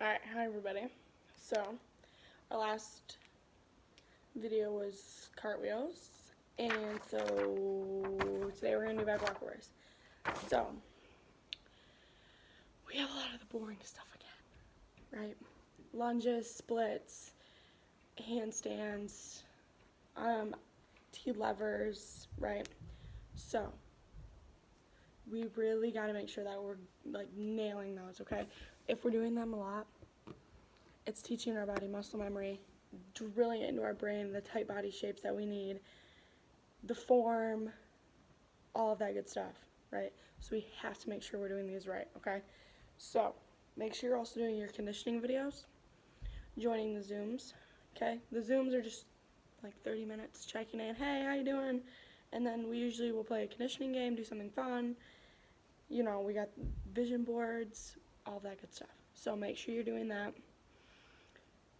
Alright, hi everybody. So, our last video was cartwheels, and so today we're going to do back walkovers. So, we have a lot of the boring stuff again, right? Lunges, splits, handstands, T-levers, right? So, we really got to make sure that we're like nailing those, okay? If we're doing them a lot, it's teaching our body muscle memory, drilling it into our brain, the tight body shapes that we need, the form, all of that good stuff, right? So we have to make sure we're doing these right, okay? So make sure you're also doing your conditioning videos, joining the Zooms, okay? The Zooms are just like 30 minutes checking in, hey, how you doing? And then we usually will play a conditioning game, do something fun. You know, we got vision boards, all that good stuff. So make sure you're doing that.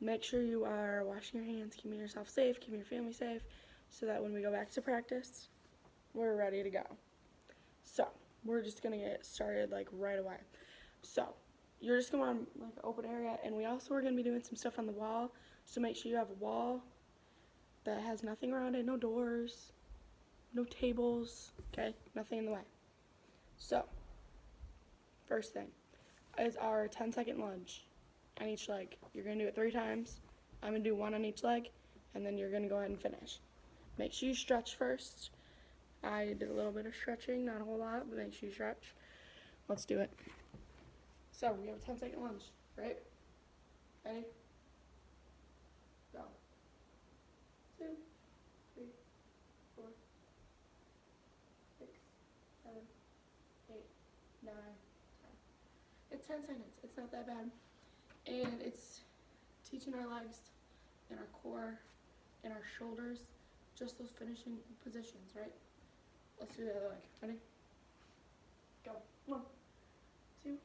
Make sure you are washing your hands, keeping yourself safe, keeping your family safe, so that when we go back to practice, we're ready to go. So, we're just going to get started like right away. So, you're just going to like open area, and we also are going to be doing some stuff on the wall. So make sure you have a wall that has nothing around it, no doors, no tables, okay? Nothing in the way. So, first thing is our 10-second lunge on each leg. You're going to do it 3 times. I'm going to do 1 on each leg, and then you're going to go ahead and finish. Make sure you stretch first. I did a little bit of stretching, not a whole lot, but make sure you stretch. Let's do it. So we have a 10-second lunge, right? Ready? Go. 2, 3, 4, 6, 7, 8, 9, 10. It's 10 seconds. It's not that bad. And it's teaching our legs and our core and our shoulders just those finishing positions, right? Let's do the other leg. Ready? Go. 1, 2,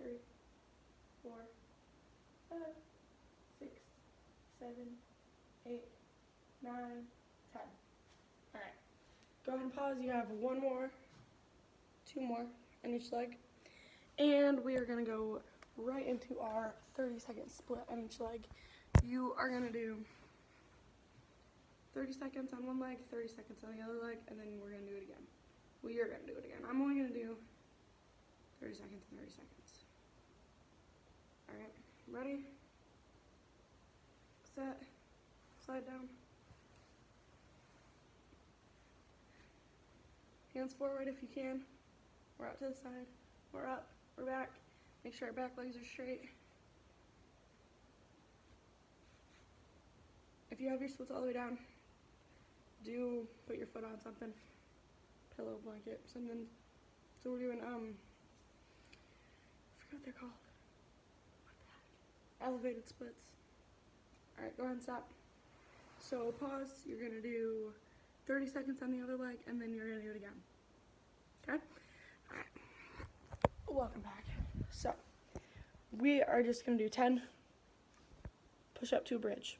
3, 4, 5, 6, 7, 8, 9, 10. Alright. Go ahead and pause. You have 1 more, 2 more on each leg. And we are going to go right into our 30-second split on each leg. You are going to do 30 seconds on one leg, 30 seconds on the other leg, and then we're going to do it again. Well, you're going to do it again. I'm only going to do 30 seconds and 30 seconds. Alright, ready? Set. Slide down. Hands forward if you can. We're out to the side. We're up. We're back. Make sure our back legs are straight. If you have your splits all the way down, do put your foot on something. Pillow, blanket, something. So we're doing, I forgot what they're called. What the heck? Elevated splits. Alright, go ahead and stop. So pause. You're going to do 30 seconds on the other leg, and then you're going to do it again. Okay? Alright. Welcome back. So, we are just going to do 10 push-up to a bridge.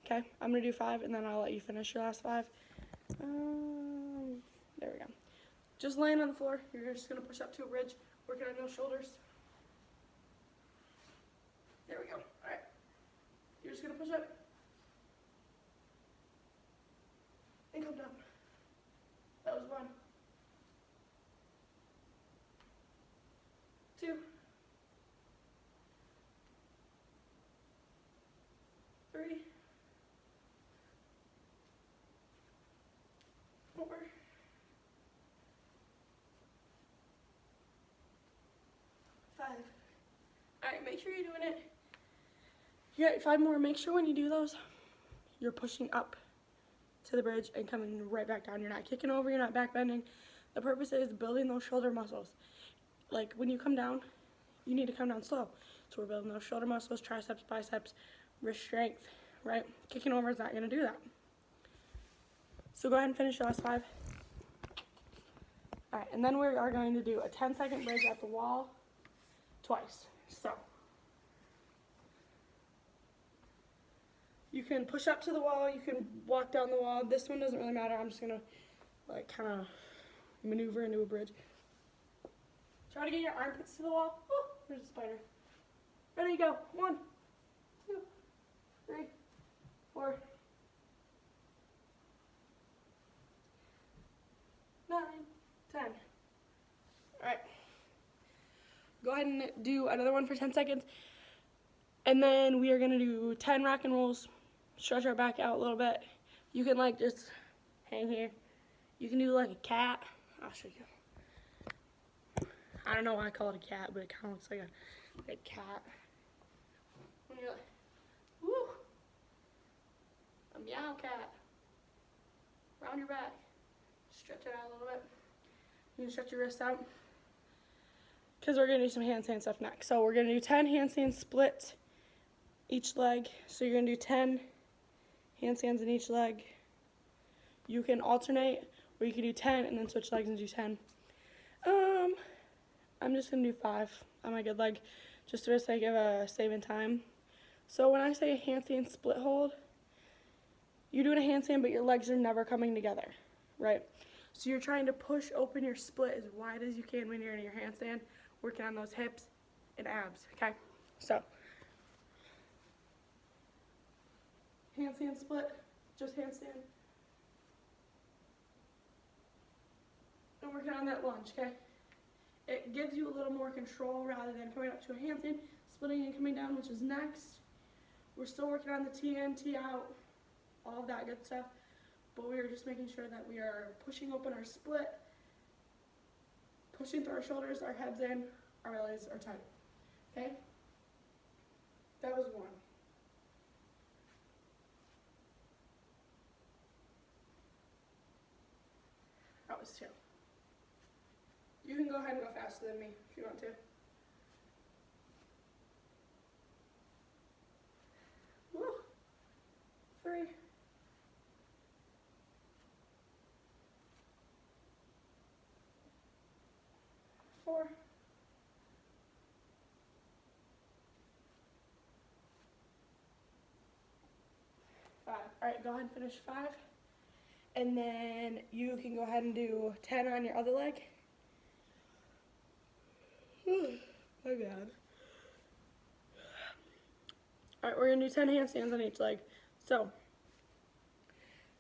Okay? I'm going to do 5, and then I'll let you finish your last 5. There we go. Just laying on the floor. You're just going to push up to a bridge, working on those shoulders. There we go. Alright. You're just going to push up. And come down. That was 1. 2. 3. 4. 5. Alright, make sure you're doing it. You got 5 more. Make sure when you do those, you're pushing up to the bridge and coming right back down. You're not kicking over, you're not back bending. The purpose is building those shoulder muscles. Like when you come down, you need to come down slow. So we're building those shoulder muscles, triceps, biceps, wrist strength, right? Kicking over is not going to do that. So go ahead and finish your last 5. Alright, and then we are going to do a 10-second bridge at the wall twice. So you can push up to the wall, you can walk down the wall. This one doesn't really matter. I'm just going to like kind of maneuver into a bridge. Try to get your armpits to the wall. Oh, there's a spider. Ready, go. 1, 2, 3, 4, 9, 10. All right. Go ahead and do another one for 10 seconds. And then we are going to do 10 rock and rolls. Stretch our back out a little bit. You can like just hang here. You can do like a cat. I'll show you. I don't know why I call it a cat, but it kind of looks like a cat. When you're like, woo, a meow cat. Round your back. Stretch it out a little bit. You can stretch your wrists out. Because we're going to do some handstand stuff next. So we're going to do 10 handstand splits each leg. So you're going to do 10 handstands in each leg. You can alternate, or you can do 10 and then switch legs and do 10. I'm just going to do 5 on my good leg, just for the sake of saving time. So when I say a handstand split hold, you're doing a handstand, but your legs are never coming together, right? So you're trying to push open your split as wide as you can when you're in your handstand, working on those hips and abs, okay? So, handstand split, just handstand. And working on that lunge, okay? It gives you a little more control rather than coming up to a handstand, splitting and coming down, which is next. We're still working on the T in, T out, all of that good stuff. But we are just making sure that we are pushing open our split, pushing through our shoulders, our heads in, our bellies are tight. Okay? That was 1. That was 2. You can go ahead and go faster than me if you want to. Woo. 3. 4. 5. All right, go ahead and finish 5. And then you can go ahead and do 10 on your other leg. My God. All right, we're gonna do 10 handstands on each leg. So,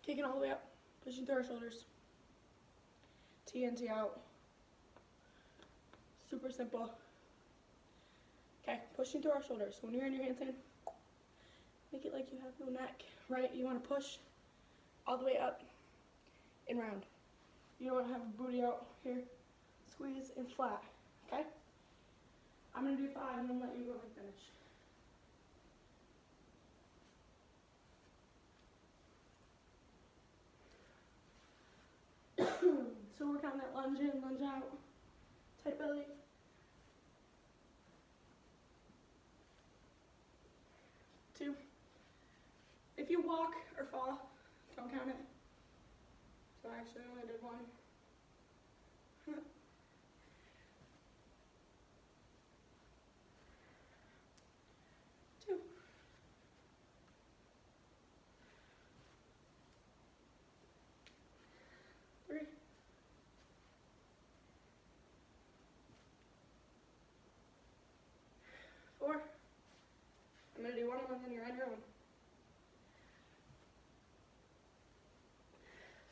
kicking all the way up, pushing through our shoulders. T in, T out. Super simple. Okay, pushing through our shoulders. When you're in your handstand, make it like you have no neck, right? You want to push all the way up and round. You don't want to have a booty out here. Squeeze and flat, okay? I'm going to do 5 and then let you go ahead and finish. So work on that lunge in, lunge out, tight belly. 2. If you walk or fall, don't count it. So I actually only did 1. 2. 3. 4. I'm going to do 1 and then you're on your own.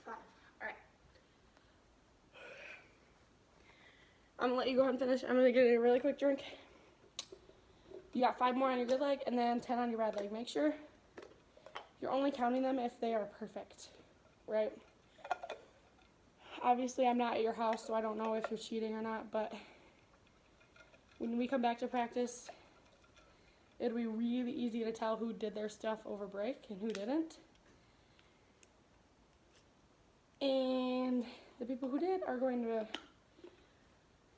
5. All right. I'm going to let you go ahead and finish. I'm going to get a really quick drink. You got 5 more on your good leg and then 10 on your bad leg. Make sure you're only counting them if they are perfect, right? Obviously, I'm not at your house, so I don't know if you're cheating or not, but when we come back to practice, it'll be really easy to tell who did their stuff over break and who didn't. And the people who did are going to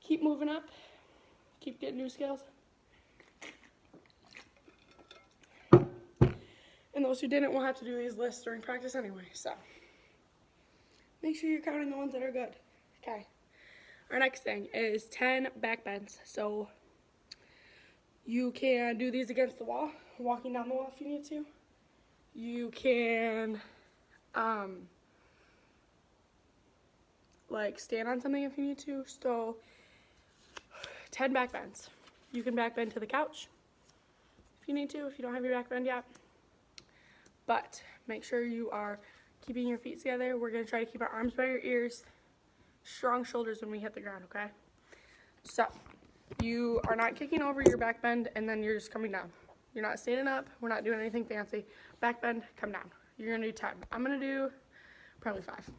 keep moving up, keep getting new skills. And those who didn't will have to do these lists during practice anyway, so make sure you're counting the ones that are good. Okay. Our next thing is 10 back bends. So you can do these against the wall, walking down the wall if you need to. You can like stand on something if you need to. So 10 back bends. You can back bend to the couch. if you need to, if you don't have your back bend yet. But make sure you are keeping your feet together. We're gonna try to keep our arms by your ears, strong shoulders when we hit the ground, okay? So, you are not kicking over your back bend and then you're just coming down. You're not standing up, we're not doing anything fancy. Back bend, come down. You're gonna do 10. I'm gonna do probably 5.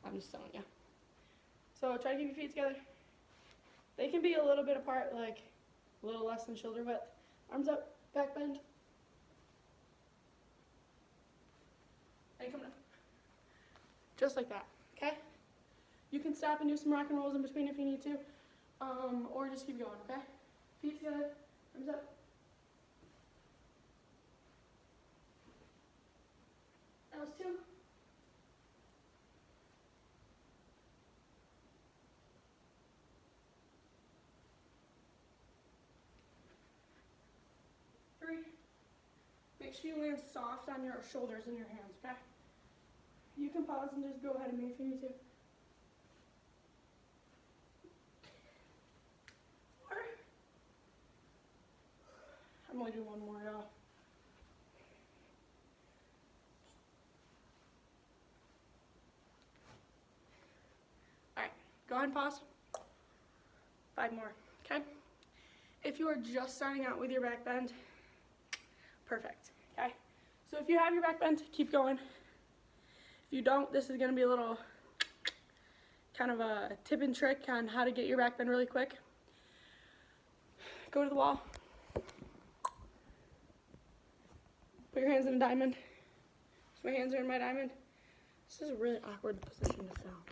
I'm just telling you. So try to keep your feet together. They can be a little bit apart, like a little less than shoulder width. Arms up, back bend. And come down. Just like that, okay? You can stop and do some rock and rolls in between if you need to, or just keep going, okay? Feet together, arms up. That was 2. 3. Make sure you land soft on your shoulders and your hands, okay? You can pause and just go ahead of me if you need to. 4. I'm only doing one more, y'all. Alright, go ahead and pause. 5 more, okay? If you are just starting out with your back bend, perfect, okay? So if you have your back bend, keep going. If you don't, this is gonna be a little kind of a tip and trick on how to get your back bend really quick. Go to the wall. Put your hands in a diamond. So my hands are in my diamond. This is a really awkward position to film.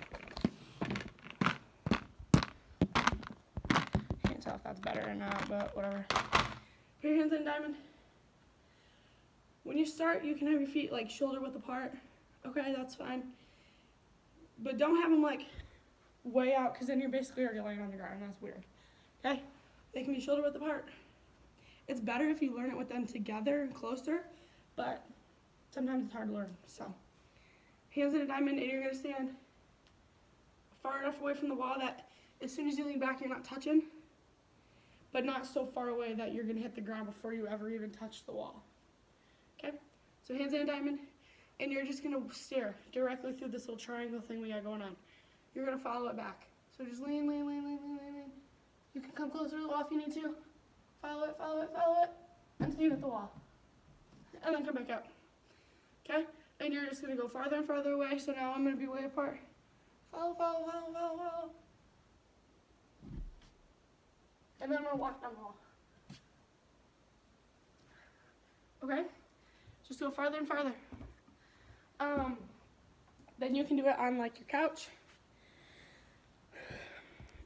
Can't tell if that's better or not, but whatever. Put your hands in a diamond. When you start, you can have your feet like shoulder width apart. Okay, that's fine. But don't have them like way out, because then you're basically already laying on the ground, and that's weird. Okay? They can be shoulder width apart. It's better if you learn it with them together and closer, but sometimes it's hard to learn. So, hands in a diamond, and you're gonna stand far enough away from the wall that as soon as you lean back, you're not touching, but not so far away that you're gonna hit the ground before you ever even touch the wall. Okay? So hands in a diamond, and you're just gonna stare directly through this little triangle thing we got going on. You're gonna follow it back. So just lean, lean, lean, lean, lean, lean, lean. You can come closer to the wall if you need to. Follow it, follow it, follow it, until you hit the wall. And then come back up. Okay? And you're just gonna go farther and farther away, so now I'm gonna be way apart. Follow, follow, follow, follow, follow. And then I'm gonna walk down the wall. Okay? Just go farther and farther. Then you can do it on like your couch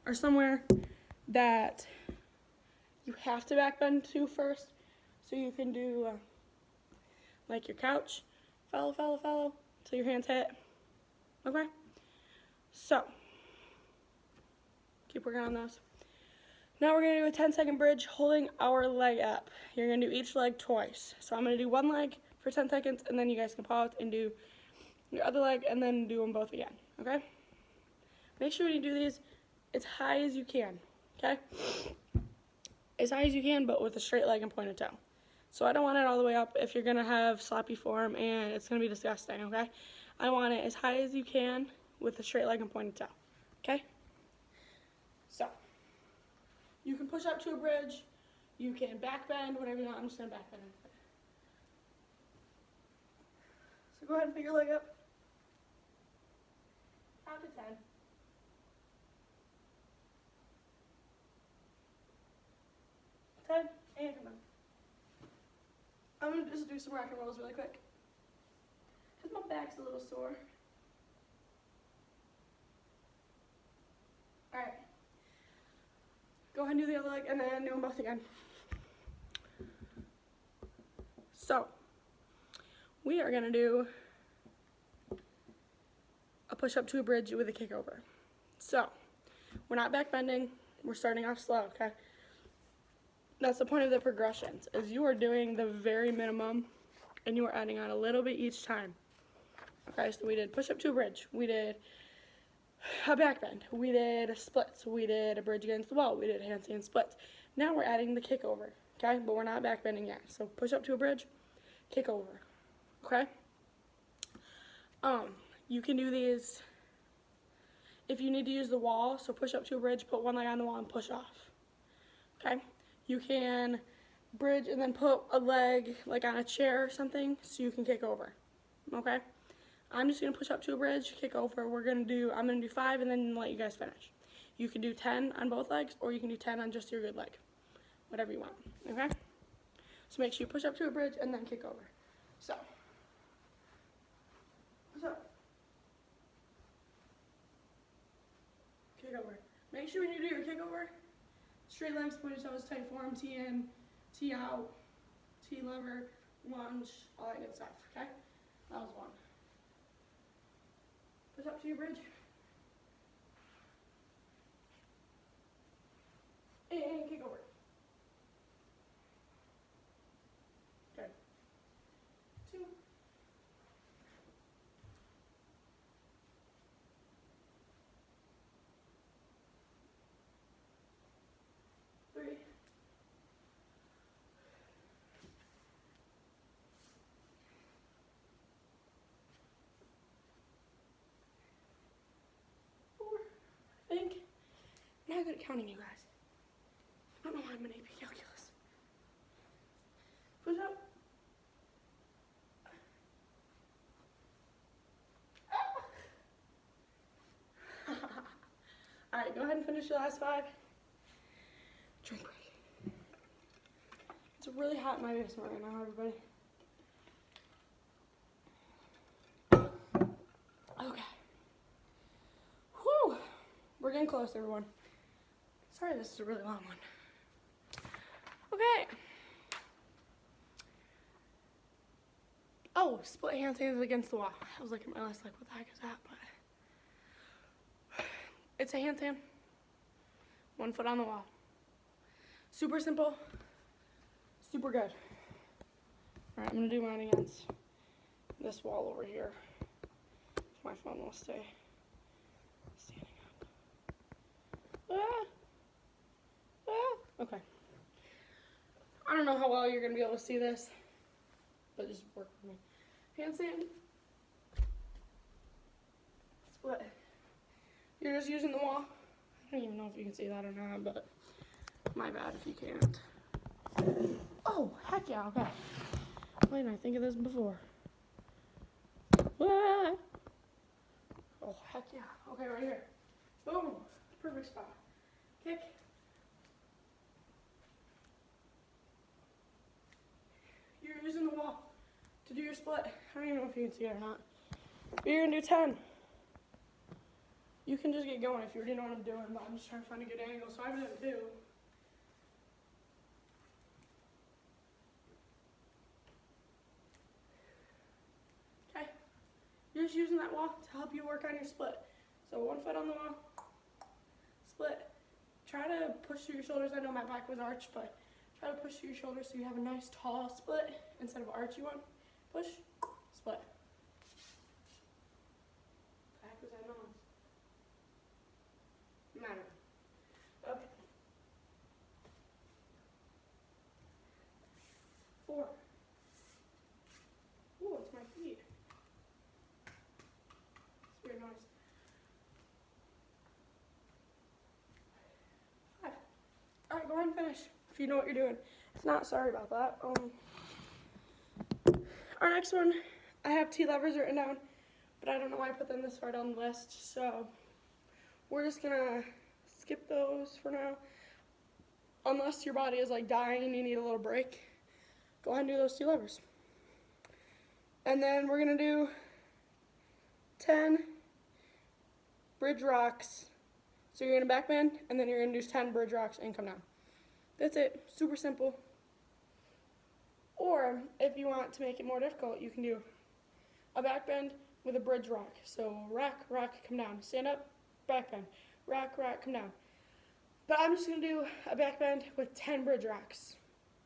or somewhere that you have to back bend to first. So you can do like your couch, follow, follow, follow, till your hands hit. Okay? So, keep working on those. Now we're gonna do a 10-second bridge holding our leg up. You're gonna do each leg twice. So I'm gonna do one leg for 10 seconds, and then you guys can pause and do your other leg, and then do them both again, okay? Make sure when you do these, as high as you can, okay? As high as you can, but with a straight leg and pointed toe. So I don't want it all the way up if you're gonna have sloppy form, and it's gonna be disgusting, okay? I want it as high as you can with a straight leg and pointed toe, okay? So, you can push up to a bridge, you can back bend, whatever you want. I'm just gonna back bend. So go ahead and put your leg up. Count to 10. 10, and come on. I'm gonna just do some rock and rolls really quick, because my back's a little sore. Alright. Go ahead and do the other leg, and then do them both again. So, we are gonna do a push up to a bridge with a kick over. So, we're not back bending, we're starting off slow, okay? That's the point of the progressions, is you are doing the very minimum, and you are adding on a little bit each time. Okay, so we did push up to a bridge, we did a back bend, we did splits, we did a bridge against the wall, we did handstand splits. Now we're adding the kick over, okay? But we're not back bending yet. So push up to a bridge, kick over, okay? You can do these if you need to use the wall. So push up to a bridge, put one leg on the wall, and push off, okay? You can bridge and then put a leg like on a chair or something so you can kick over, okay? I'm just gonna push up to a bridge, kick over. I'm gonna do 5 and then let you guys finish. You can do 10 on both legs, or you can do 10 on just your good leg. Whatever you want, okay? So make sure you push up to a bridge and then kick over. So, push up. Kick over. Make sure when you do your kick over, straight legs, pointed toes, tight form, T in, T out, T lever, lunge, all that good stuff, okay? That was 1. Push up to your bridge. And kick over. Good. 2. 3. 4. I think. I'm not good at counting, you guys. I don't know why I'm in AP Calculus. Push up. Alright, go ahead and finish the last 5. Drink break. It's really hot in my basement right now, everybody. Okay. Whew. We're getting close, everyone. Sorry, this is a really long one. Okay. Oh, split handstands against the wall. I was looking at my list like, what the heck is that? But it's a handstand. 1 foot on the wall. Super simple. Super good. All right, I'm gonna do mine against this wall over here. My phone will stay standing up. Okay. I don't know how well you're gonna be able to see this, but just work with me. Handstand. Split. You're just using the wall. I don't even know if you can see that or not, but my bad if you can't. Oh, heck yeah, okay. Why didn't I think of this before? Ah. Oh, heck yeah. Okay, right here. Boom. Perfect spot. Kick. You're using the wall to do your split. I don't even know if you can see it or not. But you're going to do 10. You can just get going if you already know what I'm doing, but I'm just trying to find a good angle, so I'm going to do. Okay. You're just using that wall to help you work on your split. So 1 foot on the wall, split. Try to push through your shoulders. I know my back was arched, but try to push through your shoulders so you have a nice tall split instead of archy one. Push, split. The heck was that noise? Matter. Okay. 4. Ooh, it's my feet. It's weird noise. 5. Alright, go ahead and finish if you know what you're doing. If not, sorry about that. Our next one, I have T levers written down, but I don't know why I put them this far down the list, so we're just gonna skip those for now. Unless your body is like dying and you need a little break, go ahead and do those 2 levers. And then we're gonna do 10 bridge rocks. So you're gonna back bend, and then you're gonna do 10 bridge rocks and come down. That's it, super simple. Or if you want to make it more difficult, you can do a back bend with a bridge rock. So rock, rock, come down. Stand up, back bend. Rock, rock, come down. But I'm just gonna do a back bend with 10 bridge rocks,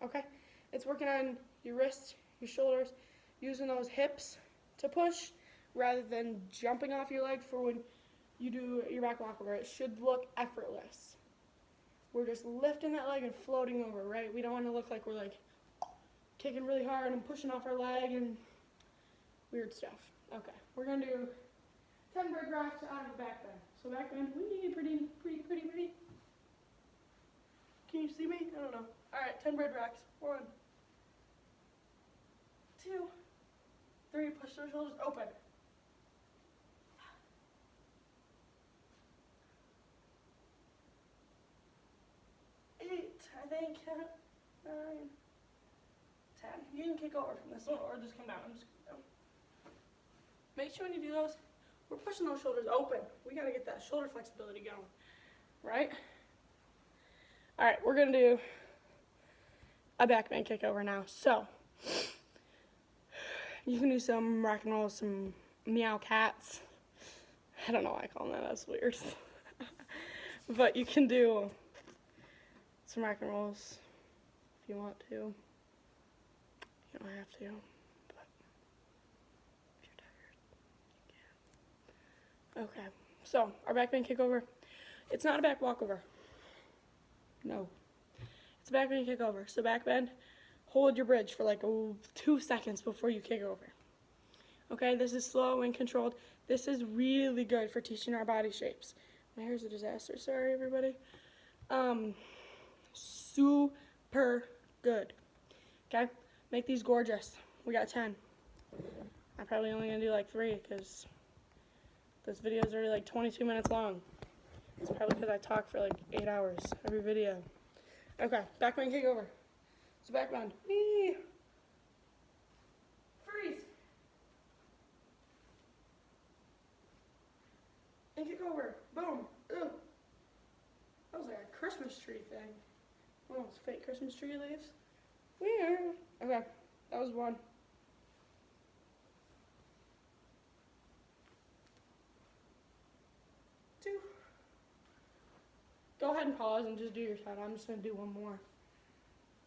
okay? It's working on your wrists, your shoulders, using those hips to push rather than jumping off your leg for when you do your back walkover. It should look effortless. we're just lifting that leg and floating over, right? We don't want to look like we're like kicking really hard and pushing off our leg and weird stuff. Okay, we're gonna do 10 bird rocks out of a back bend. So back bend, pretty. Can you see me? I don't know. All right, 10 bird rocks. 1, 2, 3. Push those shoulders open. 8, I think. 9, 10. You can kick over from this one or just come down. Just come down. Make sure when you do those, we're pushing those shoulders open. We gotta get that shoulder flexibility going, right? All right, we're gonna do a back bend kick over now. So you can do some rock and roll, some meow cats. I don't know why I call them that, that's weird. But you can do some rock and rolls if you want to. You don't have to, but if you're tired, you can. Okay, so our back bend kick over. It's not a back walkover. No. It's a back bend kick over. So back bend, hold your bridge for like 2 seconds before you kick over. Okay, this is slow and controlled. This is really good for teaching our body shapes. My hair's a disaster, sorry everybody. Super good. Okay, make these gorgeous. We got 10. I'm probably only gonna do like 3 because this video is already like 22 minutes long. It's probably because I talk for like 8 hours every video. Okay, back bend kick over. So back bend. Whee! Freeze. And kick over. Boom. Ooh. That was like a Christmas tree thing. One of those fake Christmas tree leaves. Weird. Okay, that was 1. 2. Go ahead and pause and just do your 10. I'm just going to do 1 more.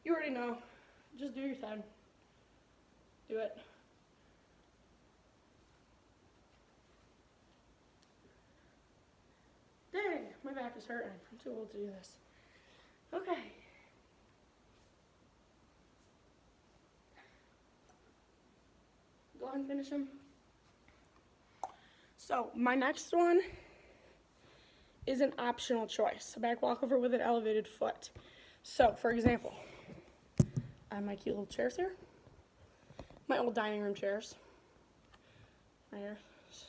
You already know. Just do your 10. Do it. Dang, my back is hurting. I'm too old to do this. Okay. Go ahead and finish them. So, my next one is an optional choice. A back walkover with an elevated foot. So, for example, I have my cute little chairs here. My old dining room chairs. Right here.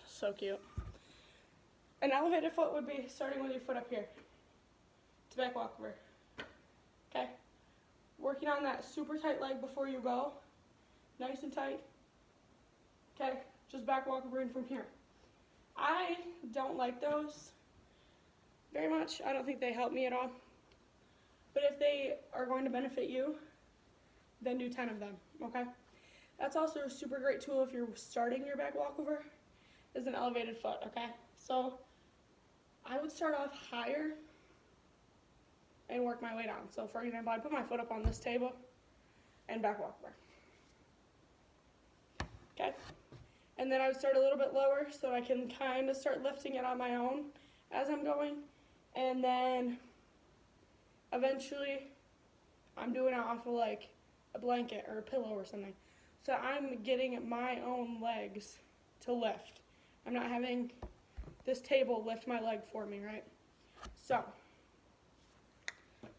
So cute. An elevated foot would be starting with your foot up here. It's a back walkover. Okay? Working on that super tight leg before you go. Nice and tight. Okay? Just back walkover in from here. I don't like those very much. I don't think they help me at all. But if they are going to benefit you, then do 10 of them, okay? That's also a super great tool if you're starting your back walkover, is an elevated foot, okay? So I would start off higher and work my way down. So for example, I'd put my foot up on this table and back walkover. Okay? And then I would start a little bit lower so I can kind of start lifting it on my own as I'm going. And then eventually I'm doing it off of like a blanket or a pillow or something. So I'm getting my own legs to lift. I'm not having this table lift my leg for me, right? So,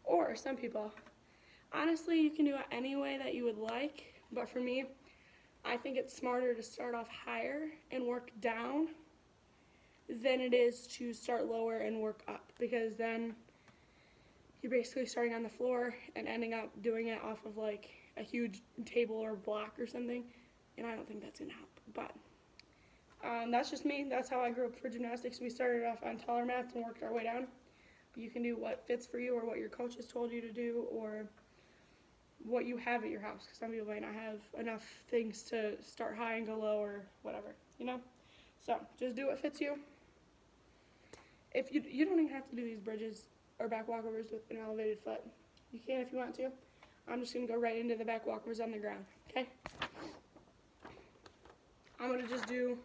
or some people, honestly, you can do it any way that you would like, but for me, I think it's smarter to start off higher and work down than it is to start lower and work up, because then you're basically starting on the floor and ending up doing it off of like a huge table or block or something, and I don't think that's gonna help. But that's just me. That's how I grew up for gymnastics. We started off on taller mats and worked our way down. You can do what fits for you or what your coach has told you to do or what you have at your house, because some people might not have enough things to start high and go low or whatever, you know? So just do what fits you. If you don't even have to do these bridges or back walkovers with an elevated foot. You can if you want to. I'm just going to go right into the back walkovers on the ground, okay? I'm going to just do...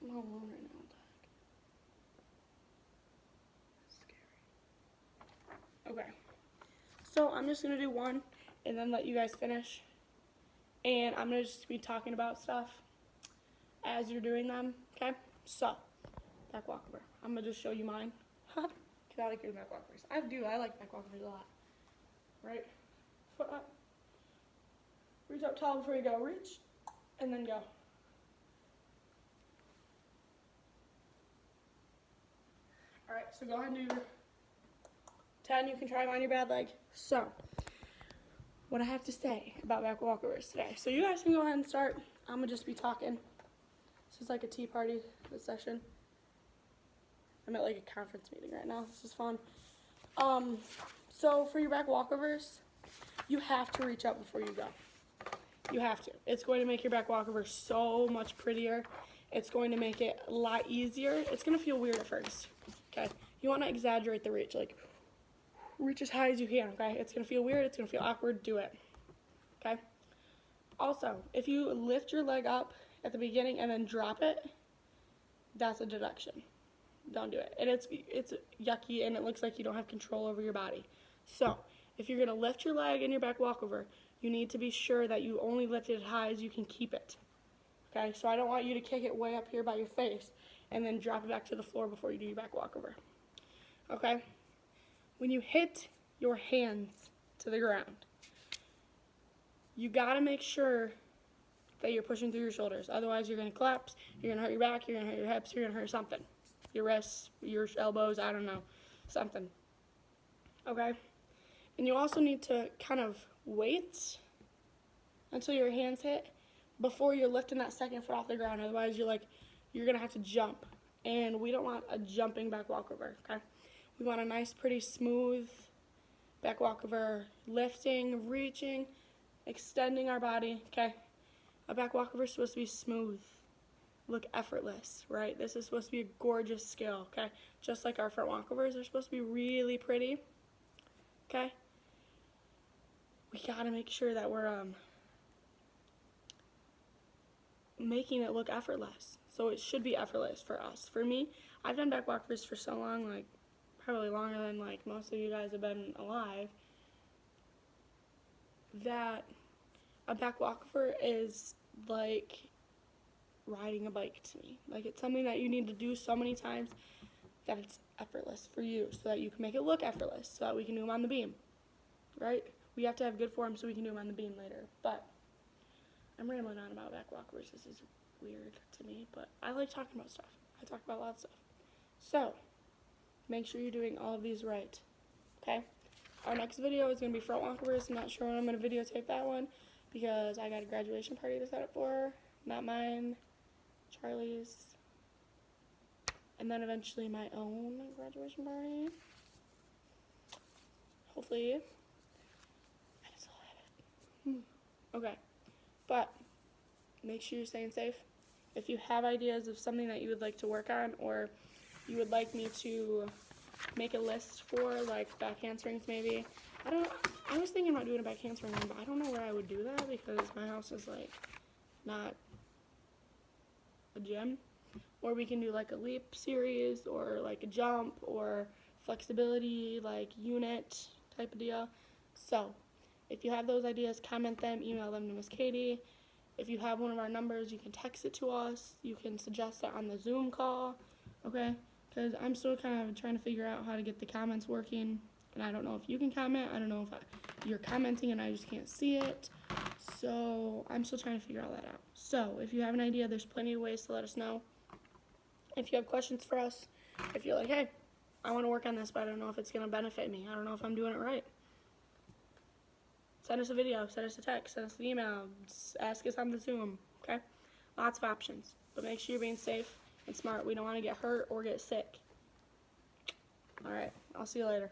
I'm all alone right now. Okay. So I'm just going to do one and then let you guys finish. And I'm going to just be talking about stuff as you're doing them, okay? So, back walkover. I'm going to just show you mine. Because I like doing back walkovers. I like back walkovers a lot. Right? Foot up. Reach up tall before you go. Reach. And then go. Alright, so go ahead and do 10. You can try them on your bad leg. So, what I have to say about back walkovers today. So you guys can go ahead and start. I'm going to just be talking. This is like a tea party, this session. I'm at like a conference meeting right now. This is fun. So for your back walkovers, you have to reach up before you go. You have to. It's going to make your back walkover so much prettier. It's going to make it a lot easier. It's going to feel weird at first, okay? You want to exaggerate the reach, like reach as high as you can, okay? It's going to feel weird. It's going to feel awkward. Do it, okay? Also, if you lift your leg up at the beginning and then drop it, that's a deduction. Don't do it. And it's yucky and it looks like you don't have control over your body. So, if you're going to lift your leg in your back walkover, you need to be sure that you only lift it as high as you can keep it. Okay? So I don't want you to kick it way up here by your face and then drop it back to the floor before you do your back walkover. Okay? When you hit your hands to the ground, you got to make sure that you're pushing through your shoulders. Otherwise, you're going to collapse, you're going to hurt your back, you're going to hurt your hips, you're going to hurt something. Your wrists, your elbows, I don't know, something. Okay? And you also need to kind of wait until your hands hit before you're lifting that second foot off the ground. Otherwise, you're going to have to jump. And we don't want a jumping back walkover, okay? We want a nice, pretty smooth back walkover, lifting, reaching, extending our body, okay? A back walkover is supposed to be smooth, look effortless, right? This is supposed to be a gorgeous skill, okay? Just like our front walkovers, they're supposed to be really pretty, okay? We gotta make sure that we're making it look effortless. So it should be effortless for us. For me, I've done back walkovers for so long, like probably longer than like most of you guys have been alive, that a back walkover is like riding a bike to me. Like, it's something that you need to do so many times that it's effortless for you, so that you can make it look effortless, so that we can do them on the beam, right? We have to have good form so we can do them on the beam later. But I'm rambling on about back walkovers. This is weird to me, but I like talking about stuff. I talk about a lot of stuff. So make sure you're doing all of these right, okay? Our next video is going to be front walkovers. I'm not sure when I'm going to videotape that one because I got a graduation party to set up for. Not mine, Charlie's, and then eventually my own graduation party. Hopefully. I can still have it. Okay. But make sure you're staying safe. If you have ideas of something that you would like to work on, or you would like me to make a list for, like back handsprings maybe. I was thinking about doing a back handspring one, but I don't know where I would do that because my house is like not a gym. Or we can do like a leap series, or like a jump, or flexibility, like unit type of deal. So if you have those ideas, comment them, email them to Miss Katie. If you have one of our numbers, you can text it to us. You can suggest it on the Zoom call, okay? Because I'm still kind of trying to figure out how to get the comments working. And I don't know if you can comment. I don't know if you're commenting and I just can't see it. So I'm still trying to figure all that out. So if you have an idea, there's plenty of ways to let us know. If you have questions for us, if you're like, hey, I want to work on this, but I don't know if it's going to benefit me. I don't know if I'm doing it right. Send us a video, send us a text, send us an email, ask us on the Zoom, okay? Lots of options. But make sure you're being safe and smart. We don't want to get hurt or get sick. All right, I'll see you later.